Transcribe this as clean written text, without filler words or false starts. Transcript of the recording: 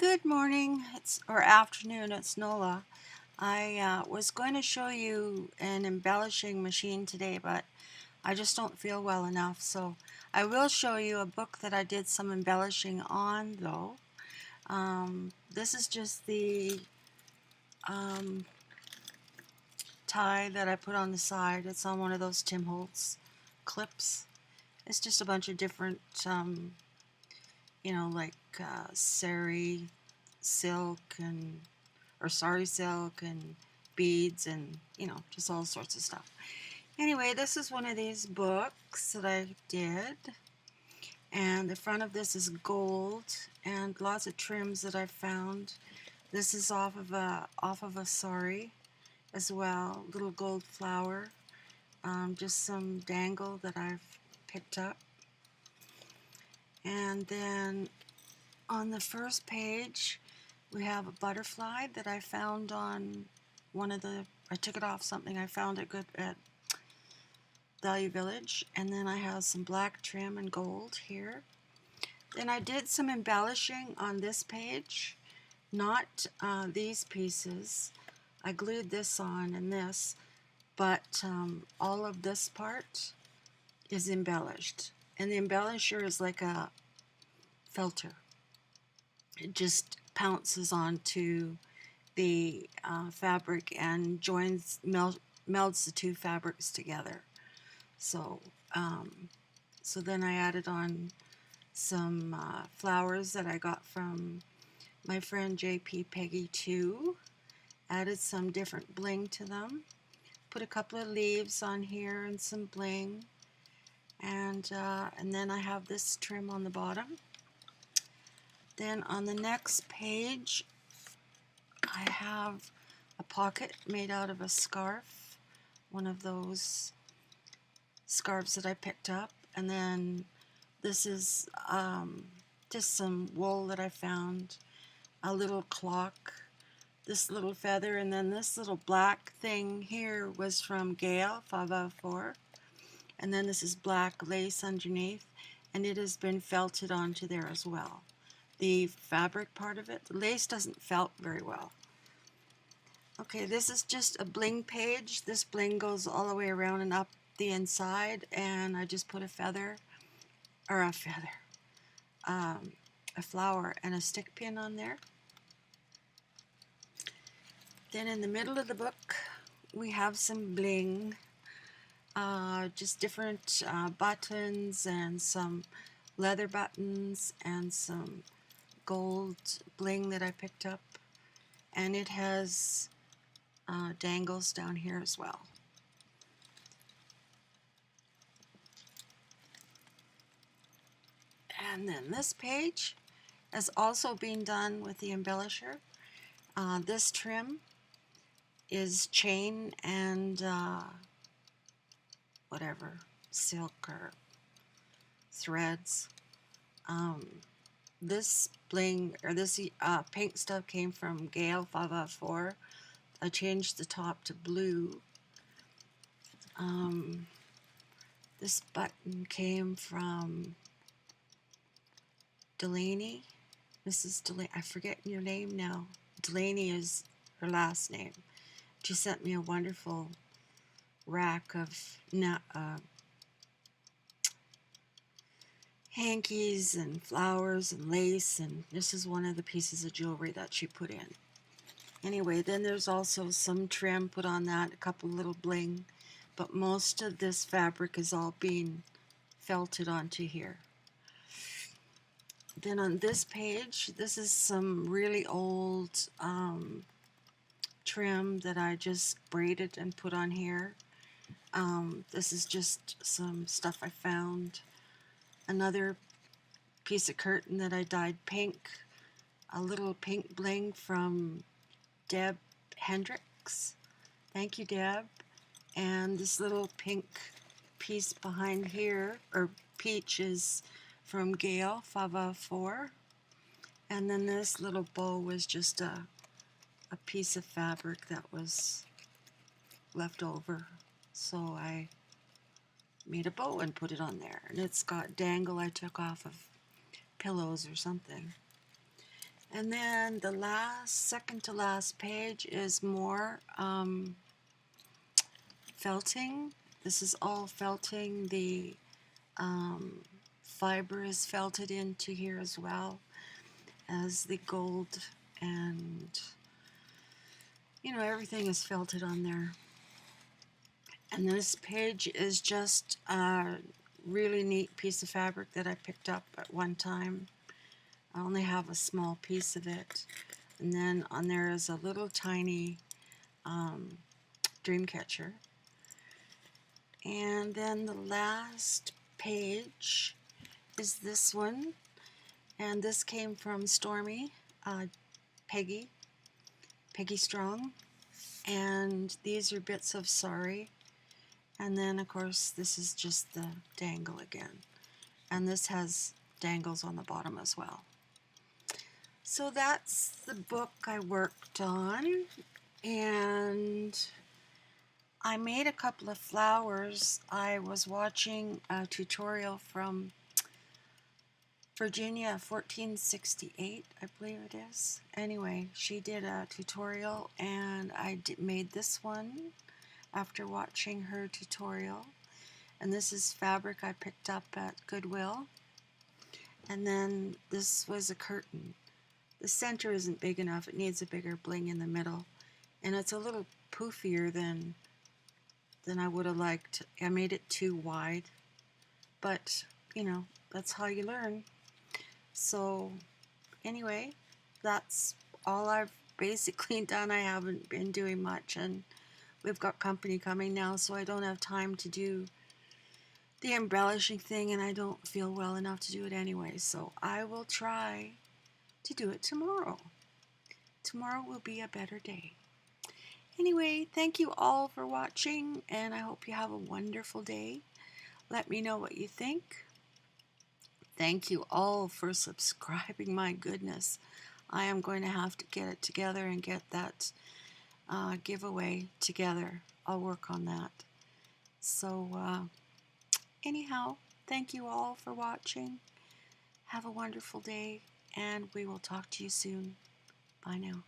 Good morning, or afternoon, it's Nola. I was going to show you an embellishing machine today, but I just don't feel well enough, so I will show you a book that I did some embellishing on, though. This is just the um, tie that I put on the side. It's on one of those Tim Holtz clips. It's just a bunch of different, like sari silk sari silk and beads and just all sorts of stuff. Anyway, this is one of these books that I did, and the front of this is gold and lots of trims that I found. This is off of a sari as well, little gold flower, just some dangle that I've picked up. And then on the first page we have a butterfly that I found on I took it off something I found at Value Village, and then I have some black trim and gold here. Then I did some embellishing on this page, not these pieces. I glued this on and this, but all of this part is embellished, and the embellisher is like a filter. It just pounces onto the fabric and melds the two fabrics together. So then I added on some flowers that I got from my friend JP Peggy 2. Added some different bling to them. Put a couple of leaves on here and some bling. And then I have this trim on the bottom. Then on the next page, I have a pocket made out of a scarf, one of those scarves that I picked up. And then this is just some wool that I found, a little clock, this little feather, and then this little black thing here was from Gail 504. And then this is black lace underneath, and it has been felted onto there as well. The fabric part of it, the lace doesn't felt very well. Okay, this is just a bling page. This bling goes all the way around and up the inside, and I just put a flower and a stick pin on there. Then in the middle of the book we have some bling, just different buttons and some leather buttons and some gold bling that I picked up, and it has dangles down here as well. And then this page has also been done with the embellisher. This trim is chain and whatever, silk or threads. This bling, or this pink stuff, came from Gail 504. I changed the top to blue. This button came from Delaney. Mrs. Delaney, I forget your name now. Delaney is her last name. She sent me a wonderful rack of hankies and flowers and lace, and this is one of the pieces of jewelry that she put in. Anyway, then there's also some trim put on that, a couple little bling, but most of this fabric is all being felted onto here. Then on this page, this is some really old trim that I just braided and put on here. This is just some stuff I found. Another piece of curtain that I dyed pink, a little pink bling from Deb Hendricks. Thank you, Deb. And this little pink piece behind here, or peach, is from Gail 504. And then this little bow was just a piece of fabric that was left over, so I made a bow and put it on there, and it's got dangle I took off of pillows or something. And then the second to last page is more felting. This is all felting. The fiber is felted into here as well as the gold, and everything is felted on there. And this page is just a really neat piece of fabric that I picked up at one time. I only have a small piece of it. And then on there is a little tiny dream catcher. And then the last page is this one. And this came from Stormy, Peggy Strong. And these are bits of Sorry. And then, of course, this is just the dangle again. And this has dangles on the bottom as well. So that's the book I worked on. And I made a couple of flowers. I was watching a tutorial from Virginia 1468, I believe it is. Anyway, she did a tutorial, and I made this one after watching her tutorial. And this is fabric I picked up at Goodwill. And then this was a curtain. The center isn't big enough. It needs a bigger bling in the middle. And it's a little poofier than I would have liked. I made it too wide. But, that's how you learn. So, anyway, that's all I've basically done. I haven't been doing much, and we've got company coming now, so I don't have time to do the embellishing thing, and I don't feel well enough to do it anyway. So I will try to do it tomorrow. Tomorrow will be a better day. Anyway, thank you all for watching, and I hope you have a wonderful day. Let me know what you think. Thank you all for subscribing. My goodness, I am going to have to get it together and get that giveaway together. I'll work on that. So anyhow, thank you all for watching. Have a wonderful day, and we will talk to you soon. Bye now.